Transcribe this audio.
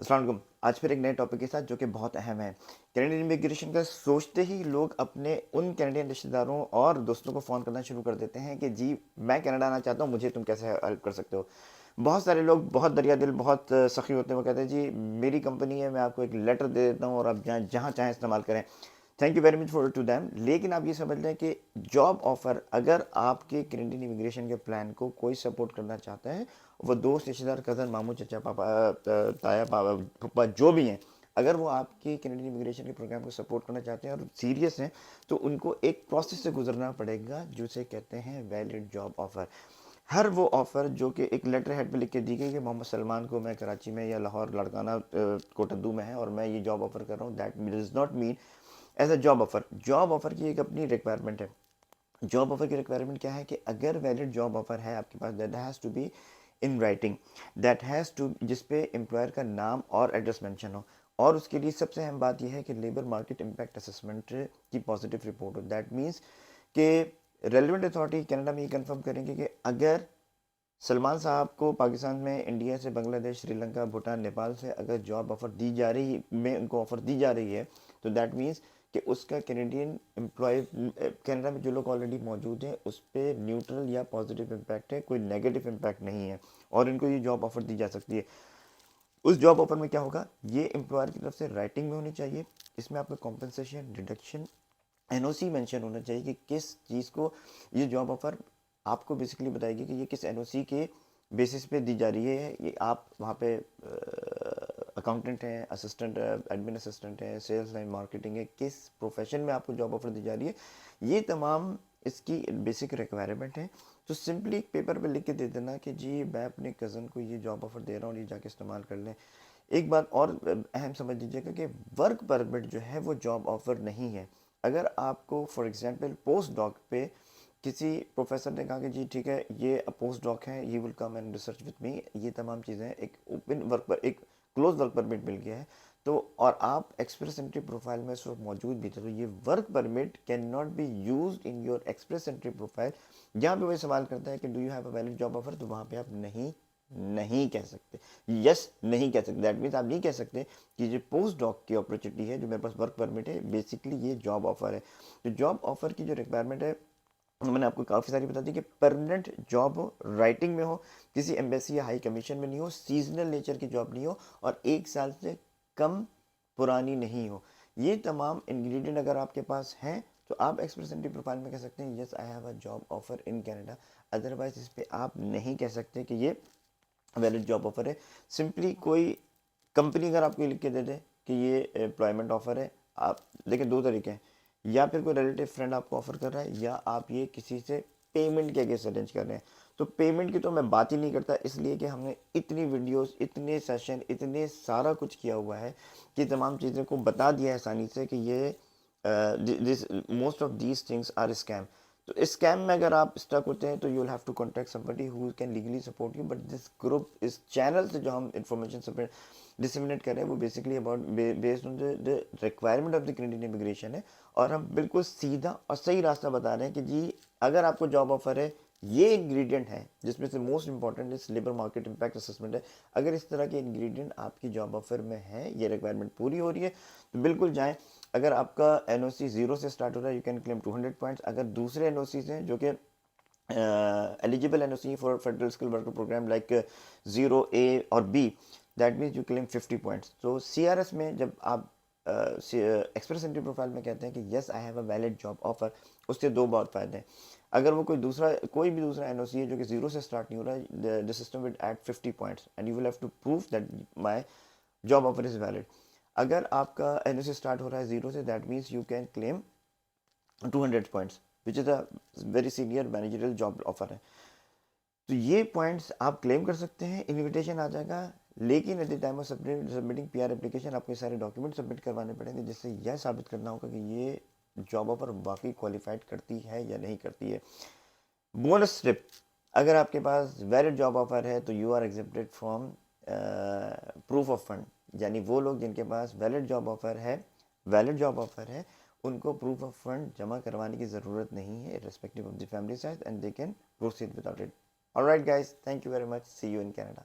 अस्सलाम वालेकुम। आज फिर एक नए टॉपिक के साथ जो कि बहुत अहम है। कैनेडियन इमिग्रेशन का सोचते ही लोग अपने उन कैनेडियन रिश्तेदारों और दोस्तों को फ़ोन करना शुरू कर देते हैं कि जी मैं कनाडा आना चाहता हूँ, मुझे तुम कैसे हेल्प कर सकते हो। बहुत सारे लोग बहुत दरिया दिल, बहुत सखी होते हैं। वो कहते हैं जी मेरी कंपनी है, मैं आपको एक लेटर दे देता हूँ और आप जहाँ जहाँ चाहें इस्तेमाल करें। Thank you very much for to them. लेकिन आप ये समझ लें कि जॉब ऑफर अगर आपके कैनेडियन इमिग्रेशन के प्लान को कोई सपोर्ट करना चाहता है, वो दोस्त, रिश्तेदार, कज़न, मामू, चचा, पापा, ताया, पापा, फूफा जो भी हैं, अगर वो आपके कैनेडियन इमिग्रेशन के प्रोग्राम को सपोर्ट करना चाहते हैं और सीरियस हैं, तो उनको एक प्रोसेस से गुजरना पड़ेगा जिसे कहते हैं वैलिड जॉब ऑफर। हर वो ऑफ़र जो कि एक लेटर हेड पे लिख के दी गई कि मोहम्मद सलमान को मैं कराची में या लाहौर लड़काना कोटद्दू में है और मैं ये जॉब ऑफ़र कर रहा हूँ, that does not mean as a job offer. Job offer की एक अपनी रिक्वायरमेंट है। जॉब ऑफ़र की रिक्वायरमेंट क्या है कि अगर वैलिड जॉब ऑफ़र है आपके पास, that has to be in writing, that has to, जिस पे एम्प्लॉयर का नाम और एड्रेस मेंशन हो। और उसके लिए सबसे अहम बात यह है कि लेबर मार्केट इम्पैक्ट असेसमेंट की पॉजिटिव रिपोर्ट हो। दैट मीन्स कि रेलिवेंट अथॉरिटी कनाडा में ये कंफर्म करेंगे कि अगर सलमान साहब को पाकिस्तान में, इंडिया से, बांग्लादेश, श्रीलंका, भूटान, नेपाल से अगर जॉब ऑफर दी जा रही में उनको ऑफर दी जा रही है, तो दैट मीन्स कि उसका कैनेडियन एम्प्लॉय, कनाडा में जो लोग ऑलरेडी मौजूद हैं उस पर न्यूट्रल या पॉजिटिव इम्पैक्ट है, कोई नेगेटिव इम्पैक्ट नहीं है और इनको ये जॉब ऑफर दी जा सकती है। उस जॉब ऑफर में क्या होगा, ये एम्प्लॉयर की तरफ से राइटिंग में होनी चाहिए। इसमें आपका कॉम्पनसेशन, डिडक्शन, एनओसी मेंशन होना चाहिए कि किस चीज़ को ये जॉब ऑफर आपको बेसिकली बताएगी कि ये किस एनओसी के बेसिस पे दी जा रही है। ये आप वहाँ पे अकाउंटेंट हैं, असिस्टेंट, एडमिन असिस्टेंट है, सेल्स लाइन, मार्केटिंग है, किस प्रोफेशन में आपको जॉब ऑफर दी जा रही है, ये तमाम इसकी बेसिक रिक्वायरमेंट है। तो सिंपली एक पेपर पे लिख के दे देना कि जी मैं अपने कज़न को ये जॉब ऑफर दे रहा हूँ, ये जाके इस्तेमाल कर लें। एक बात और अहम समझ लीजिएगा कि वर्क परमिट जो है वो जॉब ऑफर नहीं है। अगर आपको फॉर एग्जांपल पोस्ट डॉक पे किसी प्रोफेसर ने कहा कि जी ठीक है ये पोस्ट डॉक है, ये will come and research with me, ये तमाम चीज़ें, एक ओपन वर्क पर, एक क्लोज वर्क परमिट मिल गया है, तो और आप एक्सप्रेस एंट्री प्रोफाइल में इस वक्त मौजूद भी थे, तो ये work permit can not be use in your express entry profile. जहाँ पे वही सवाल करता है कि do you have a valid job offer, तो वहाँ पे आप नहीं नहीं कह सकते, यस नहीं कह सकते। दैट मीन्स आप नहीं कह सकते कि जो पोस्ट डॉक की अपॉर्चुनिटी है, जो मेरे पास वर्क परमिट है, बेसिकली ये जॉब ऑफर है। तो जॉब ऑफर की जो रिक्वायरमेंट है, मैंने आपको काफ़ी सारी बता दी कि परमानेंट जॉब हो, राइटिंग में हो, किसी एम्बेसी या हाई कमीशन में नहीं हो, सीजनल नेचर की जॉब नहीं हो और 1 साल से कम पुरानी नहीं हो। ये तमाम इंग्रेडिएंट अगर आपके पास हैं तो आप एक्सप्रेस एंट्री प्रोफाइल में कह सकते हैं yes I have a job offer in Canada. Otherwise इस पे आप नहीं कह सकते कि ये वैलिड जॉब ऑफर है। सिंपली कोई कंपनी अगर आपको लिख के दे दे कि ये एम्प्लॉयमेंट ऑफर है, आप देखिए दो तरीके हैं, या फिर कोई रिलेटिव फ्रेंड आपको ऑफर कर रहा है या आप ये किसी से पेमेंट के अगेंस्ट अरेंज कर रहे हैं। तो पेमेंट की तो मैं बात ही नहीं करता, इसलिए कि हमने इतनी वीडियोस, इतने सेशन, इतने सारा कुछ किया हुआ है कि तमाम चीज़ों को बता दिया है आसानी से कि ये this most of these things are scam. तो इस स्कैम में अगर आप स्टक होते हैं तो you will have to contact somebody who can legally support you. But this group, इस चैनल से जो हम इंफॉर्मेशन डिसमिनेट कर रहे हैं वो basically about based on the requirement of the Canadian immigration है। और हम बिल्कुल सीधा और सही रास्ता बता रहे हैं कि जी अगर आपको जॉब ऑफर है, ये इंग्रेडिएंट है जिसमें से मोस्ट इंपॉर्टेंट इस लेबर मार्केट इम्पैक्ट असेसमेंट है। अगर इस तरह के इंग्रेडिएंट आपकी जॉब ऑफर में है, ये रिक्वायरमेंट पूरी हो रही है, तो बिल्कुल जाएं। अगर आपका एनओसी 0 से स्टार्ट हो रहा है, यू कैन क्लेम 200 पॉइंट्स। अगर दूसरे एनओसी हैं जो कि eligible NOC for federal skill worker program like 0A और B, that means you claim 50 points। तो CRS में जब आप एक्सप्रेस एंट्री प्रोफाइल में कहते हैं कि yes I have a valid job offer, उससे दो बहुत फायदे हैं। अगर वो कोई भी दूसरा एनओसी है जो कि 0 से स्टार्ट नहीं हो रहा है, the system will add 50 points and you will have to prove that my job offer is valid. अगर आपका एनओसी स्टार्ट हो रहा है 0 से, that means you can claim 200 points which is a very senior managerial job offer है। तो ये points आप क्लेम कर सकते हैं, इनविटेशन आ जाएगा। लेकिन at the time of submitting PR application आपको सारे डॉक्यूमेंट सबमिट करवाने पड़ेंगे जिससे यह साबित करना होगा कि ये जॉब ऑफर वाकई क्वालिफाइड करती है या नहीं करती है। बोनस स्टेप, अगर आपके पास वैलिड जॉब ऑफर है तो you are exempted from proof of fund. यानी वो लोग जिनके पास वैलिड जॉब ऑफर है उनको प्रूफ ऑफ फंड जमा करवाने की ज़रूरत नहीं है, irrespective of the family size, and they can proceed without it. All right guys, thank you very much, see you in Canada.